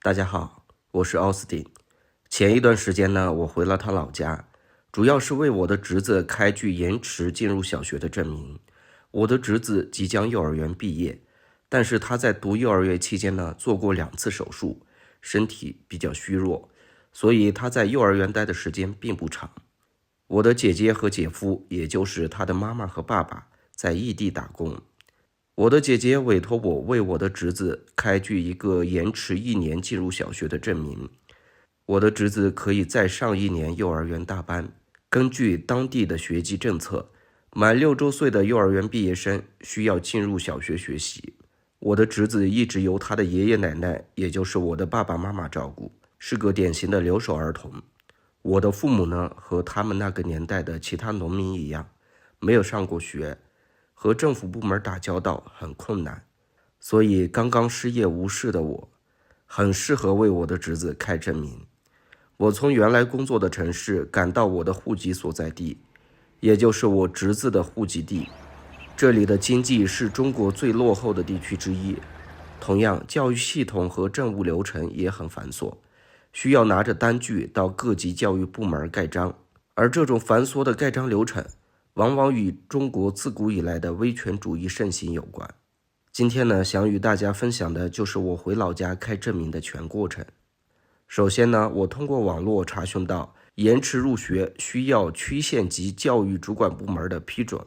大家好，我是奥斯汀。前一段时间呢，我回了趟老家，主要是为我的侄子开具延迟进入小学的证明。我的侄子即将幼儿园毕业，但是他在读幼儿园期间呢，做过2次手术，身体比较虚弱，所以他在幼儿园待的时间并不长。我的姐姐和姐夫，也就是他的妈妈和爸爸，在异地打工。我的姐姐委托我为我的侄子开具一个延迟1年进入小学的证明，我的侄子可以再上1年幼儿园大班。根据当地的学籍政策，满6周岁的幼儿园毕业生需要进入小学学习。我的侄子一直由他的爷爷奶奶，也就是我的爸爸妈妈照顾，是个典型的留守儿童。我的父母呢，和他们那个年代的其他农民一样，没有上过学，和政府部门打交道很困难，所以刚刚失业无事的我，很适合为我的侄子开证明。我从原来工作的城市赶到我的户籍所在地，也就是我侄子的户籍地。这里的经济是中国最落后的地区之一，同样教育系统和政务流程也很繁琐，需要拿着单据到各级教育部门盖章，而这种繁琐的盖章流程往往与中国自古以来的威权主义盛行有关。今天呢，想与大家分享的就是我回老家开证明的全过程。首先呢，我通过网络查询到，延迟入学需要区县级教育主管部门的批准，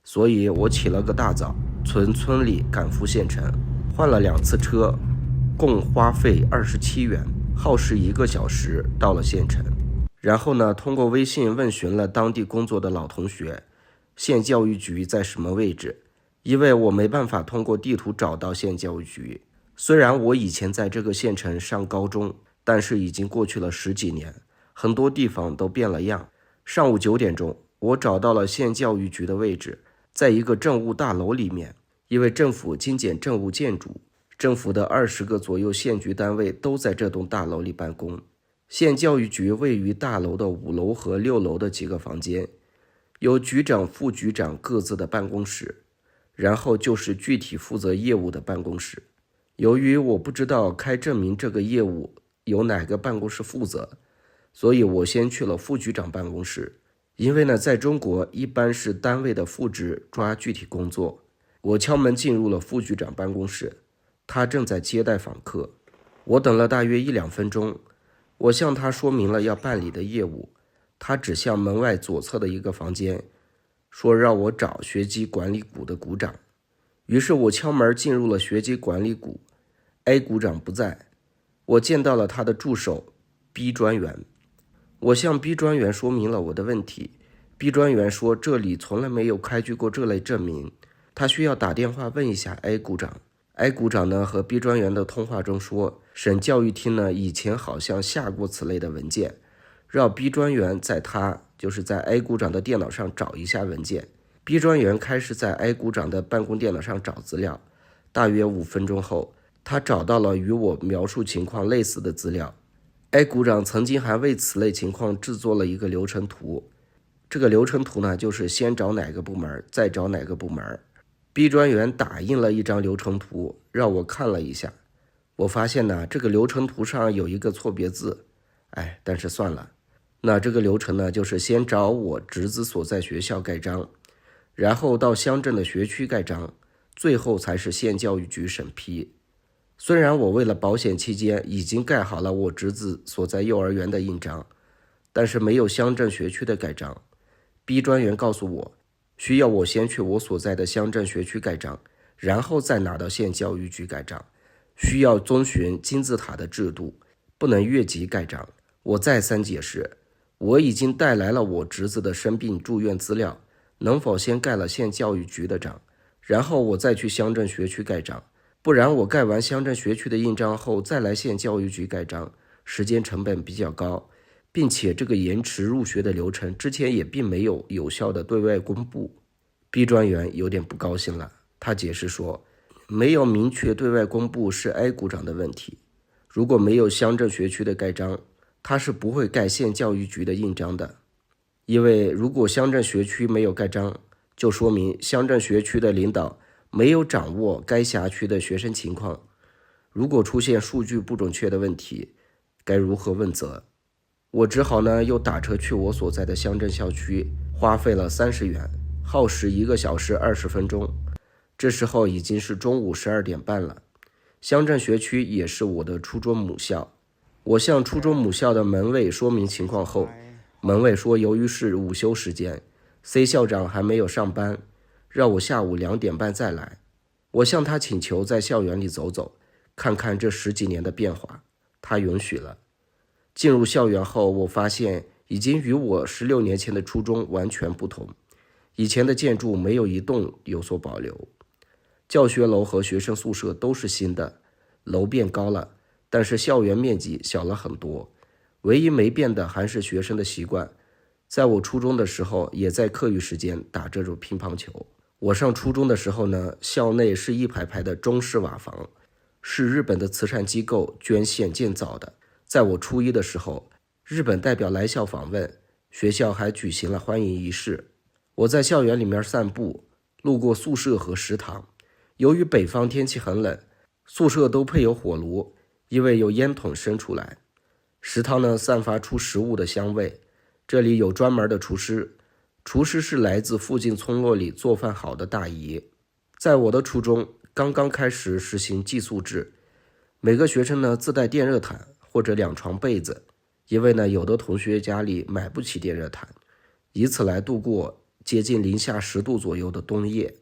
所以我起了个大早，从村里赶赴县城，换了2次车，共花费27元，耗时1个小时到了县城。然后呢，通过微信问询了当地工作的老同学，县教育局在什么位置？因为我没办法通过地图找到县教育局。虽然我以前在这个县城上高中，但是已经过去了10几年，很多地方都变了样。上午9点钟，我找到了县教育局的位置，在一个政务大楼里面。因为政府精简政务建筑，政府的20个左右县局单位都在这栋大楼里办公。县教育局位于大楼的5楼和6楼的几个房间，有局长、副局长各自的办公室，然后就是具体负责业务的办公室。由于我不知道开证明这个业务由哪个办公室负责，所以我先去了副局长办公室。因为呢，在中国一般是单位的副职抓具体工作。我敲门进入了副局长办公室，他正在接待访客。我等了大约1-2分钟，我向他说明了要办理的业务，他指向门外左侧的一个房间，说让我找学籍管理股的股长。于是我敲门进入了学籍管理股， A 股长不在，我见到了他的助手 B 专员。我向 B 专员说明了我的问题， B 专员说这里从来没有开具过这类证明，他需要打电话问一下 A 股长。A 股长呢和 B 专员的通话中说，省教育厅呢以前好像下过此类的文件，让 B 专员在在 A 股长的电脑上找一下文件。 B 专员开始在 A 股长的办公电脑上找资料，大约5分钟后，他找到了与我描述情况类似的资料。 A 股长曾经还为此类情况制作了一个流程图，这个流程图呢就是先找哪个部门，再找哪个部门。B 专员打印了一张流程图让我看了一下，我发现呢这个流程图上有一个错别字，但是算了。那这个流程呢就是先找我侄子所在学校盖章，然后到乡镇的学区盖章，最后才是县教育局审批。虽然我为了保险期间已经盖好了我侄子所在幼儿园的印章，但是没有乡镇学区的盖章。 B 专员告诉我，需要我先去我所在的乡镇学区盖章，然后再拿到县教育局盖章，需要遵循金字塔的制度，不能越级盖章。我再三解释，我已经带来了我侄子的生病住院资料，能否先盖了县教育局的章，然后我再去乡镇学区盖章，不然我盖完乡镇学区的印章后再来县教育局盖章，时间成本比较高，并且这个延迟入学的流程之前也并没有有效的对外公布。 B 专员有点不高兴了，他解释说，没有明确对外公布是 A 股长的问题，如果没有乡镇学区的盖章，他是不会盖县教育局的印章的。因为如果乡镇学区没有盖章，就说明乡镇学区的领导没有掌握该辖区的学生情况，如果出现数据不准确的问题，该如何问责？我只好呢又打车去我所在的乡镇校区，花费了30元，耗时1个小时20分钟。这时候已经是中午12点半了。乡镇学区也是我的初中母校。我向初中母校的门卫说明情况后，门卫说由于是午休时间， C 校长还没有上班，让我下午2点半再来。我向他请求在校园里走走，看看这10几年的变化，他允许了。进入校园后，我发现已经与我16年前的初中完全不同。以前的建筑没有一栋有所保留，教学楼和学生宿舍都是新的，楼变高了，但是校园面积小了很多。唯一没变的还是学生的习惯。在我初中的时候，也在课余时间打这种乒乓球。我上初中的时候呢，校内是一排排的中式瓦房，是日本的慈善机构捐献建造的。在我初一的时候，日本代表来校访问，学校还举行了欢迎仪式。我在校园里面散步，路过宿舍和食堂。由于北方天气很冷，宿舍都配有火炉，因为有烟筒伸出来。食堂呢，散发出食物的香味。这里有专门的厨师，厨师是来自附近村落里做饭好的大姨。在我的初中刚刚开始实行寄宿制，每个学生呢自带电热毯或者2床被子，因为呢有的同学家里买不起电热毯，以此来度过接近零下10度左右的冬夜。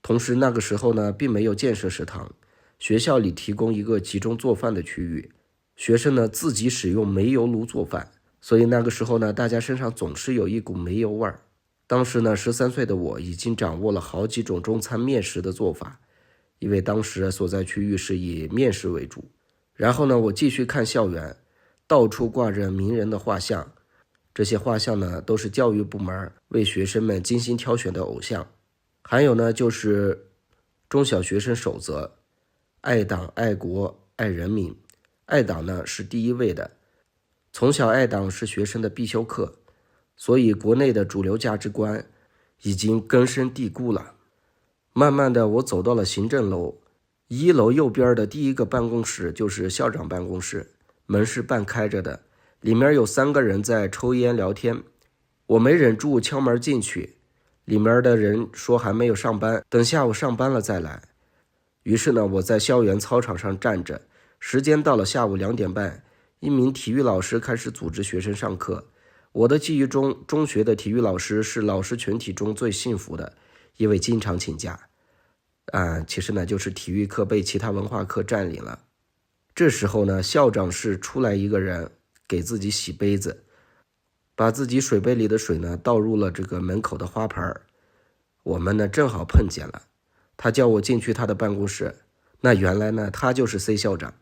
同时那个时候呢并没有建设食堂，学校里提供一个集中做饭的区域，学生呢自己使用煤油炉做饭，所以那个时候呢大家身上总是有一股煤油味儿。当时呢13岁的我已经掌握了好几种中餐面食的做法，因为当时所在区域是以面食为主。然后呢我继续看校园，到处挂着名人的画像，这些画像呢都是教育部门为学生们精心挑选的偶像。还有呢就是中小学生守则，爱党爱国爱人民。爱党呢是第一位的，从小爱党是学生的必修课，所以国内的主流价值观已经根深蒂固了。慢慢的我走到了行政楼，1楼右边的第一个办公室就是校长办公室，门是半开着的，里面有3个人在抽烟聊天。我没忍住敲门进去，里面的人说还没有上班，等下午上班了再来。于是呢我在校园操场上站着，时间到了下午2点半，一名体育老师开始组织学生上课。我的记忆中，中学的体育老师是老师群体中最幸福的，因为经常请假。其实呢就是体育课被其他文化课占领了。这时候呢校长室出来一个人给自己洗杯子，把自己水杯里的水呢倒入了这个门口的花盆。我们呢正好碰见了，他叫我进去他的办公室，那原来呢他就是 C 校长。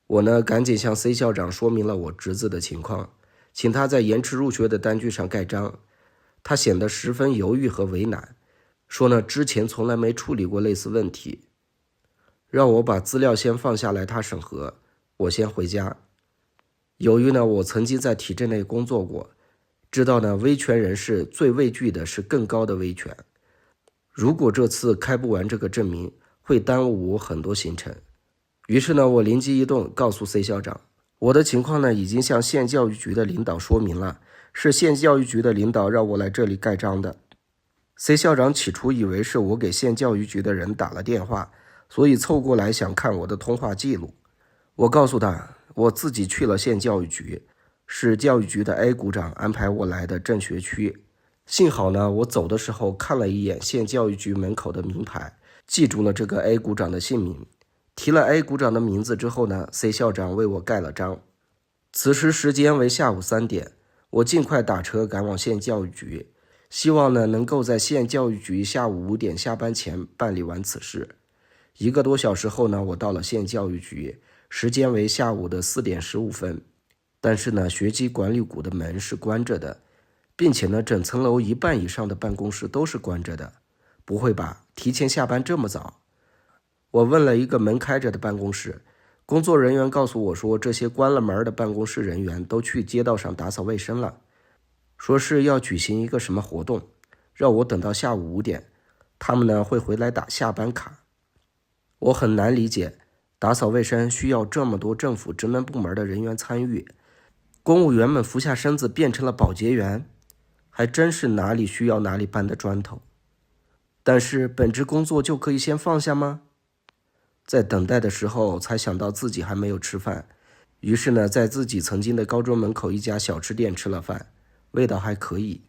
我呢赶紧向 C 校长说明了我侄子的情况，请他在延迟入学的单据上盖章。他显得十分犹豫和为难，说呢之前从来没处理过类似问题，让我把资料先放下来他审核，我先回家。由于呢我曾经在体制内工作过，知道呢威权人士最畏惧的是更高的威权。如果这次开不完这个证明，会耽误我很多行程。于是呢我灵机一动，告诉 C 校长，我的情况呢已经向县教育局的领导说明了，是县教育局的领导让我来这里盖章的。 C 校长起初以为是我给县教育局的人打了电话，所以凑过来想看我的通话记录。我告诉他我自己去了县教育局，是教育局的 A 股长安排我来的正学区。幸好呢我走的时候看了一眼县教育局门口的名牌，记住了这个 A 股长的姓名。提了 A 股长的名字之后呢 C 校长为我盖了章。此时时间为下午3点，我尽快打车赶往县教育局，希望呢能够在县教育局下午5点下班前办理完此事。1个多小时后呢我到了县教育局，时间为下午的4点15分。但是呢学籍管理股的门是关着的，并且呢整层楼1半以上的办公室都是关着的。不会吧，提前下班这么早？我问了一个门开着的办公室，工作人员告诉我说，这些关了门的办公室人员都去街道上打扫卫生了，说是要举行一个什么活动，让我等到下午5点，他们呢会回来打下班卡。我很难理解打扫卫生需要这么多政府职能部门的人员参与，公务员们俯下身子变成了保洁员，还真是哪里需要哪里搬的砖头。但是本职工作就可以先放下吗？在等待的时候才想到自己还没有吃饭，于是呢，在自己曾经的高中门口一家小吃店吃了饭，味道还可以。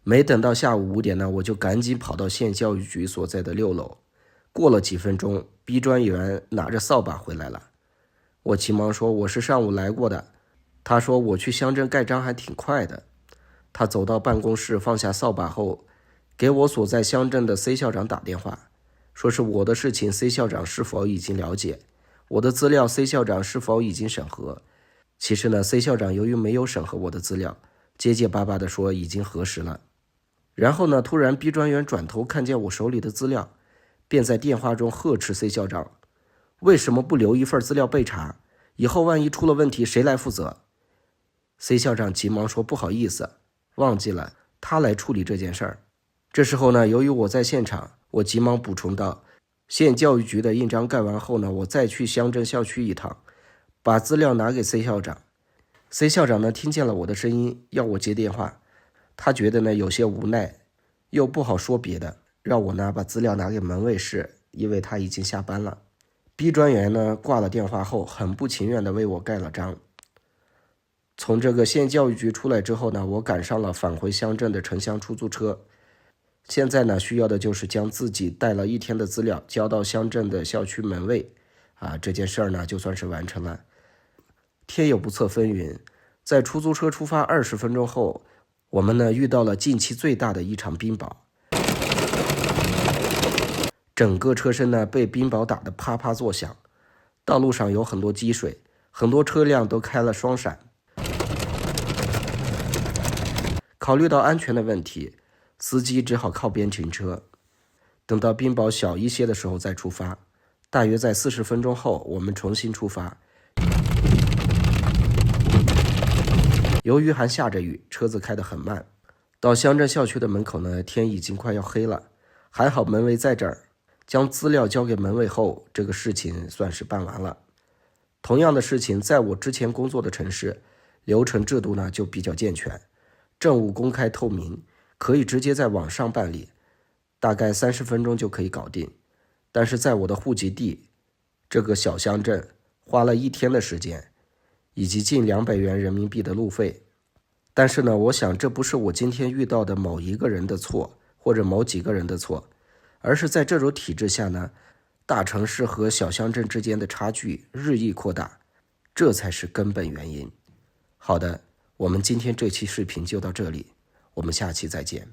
没等到下午5点呢，我就赶紧跑到县教育局所在的6楼。过了几分钟，逼专员拿着扫把回来了。我急忙说我是上午来过的。他说我去乡镇盖章还挺快的。他走到办公室放下扫把后，给我所在乡镇的 C 校长打电话，说是我的事情 C 校长是否已经了解，我的资料 C 校长是否已经审核。其实呢 C 校长由于没有审核我的资料，结结巴巴地说已经核实了。然后呢，突然 B 专员转头看见我手里的资料，便在电话中呵斥 C 校长，为什么不留一份资料备查？以后万一出了问题谁来负责？ C 校长急忙说不好意思，忘记了他来处理这件事儿。这时候呢，由于我在现场，我急忙补充道，县教育局的印章盖完后呢，我再去乡镇校区一趟，把资料拿给 C 校长。 C 校长呢听见了我的声音，要我接电话。他觉得呢有些无奈，又不好说别的，让我呢把资料拿给门卫室，因为他已经下班了。 B 专员呢挂了电话后，很不情愿地为我盖了章。从这个县教育局出来之后呢，我赶上了返回乡镇的城乡出租车。现在呢需要的就是将自己带了1天的资料交到乡镇的校区门卫这件事儿呢就算是完成了。天有不测风云，在出租车出发20分钟后，我们呢遇到了近期最大的一场冰雹，整个车身呢被冰雹打得啪啪作响，道路上有很多积水，很多车辆都开了双闪。考虑到安全的问题，司机只好靠边停车，等到冰雹小一些的时候再出发。大约在40分钟后，我们重新出发。由于还下着雨，车子开得很慢。到乡镇校区的门口呢，天已经快要黑了，还好门卫在这儿。将资料交给门卫后，这个事情算是办完了。同样的事情在我之前工作的城市，流程制度呢就比较健全，政务公开透明，可以直接在网上办理，大概30分钟就可以搞定。但是在我的户籍地这个小乡镇，花了1天的时间，以及近200元人民币的路费。但是呢，我想这不是我今天遇到的某一个人的错，或者某几个人的错，而是在这种体制下呢，大城市和小乡镇之间的差距日益扩大，这才是根本原因。好的，我们今天这期视频就到这里，我们下期再见。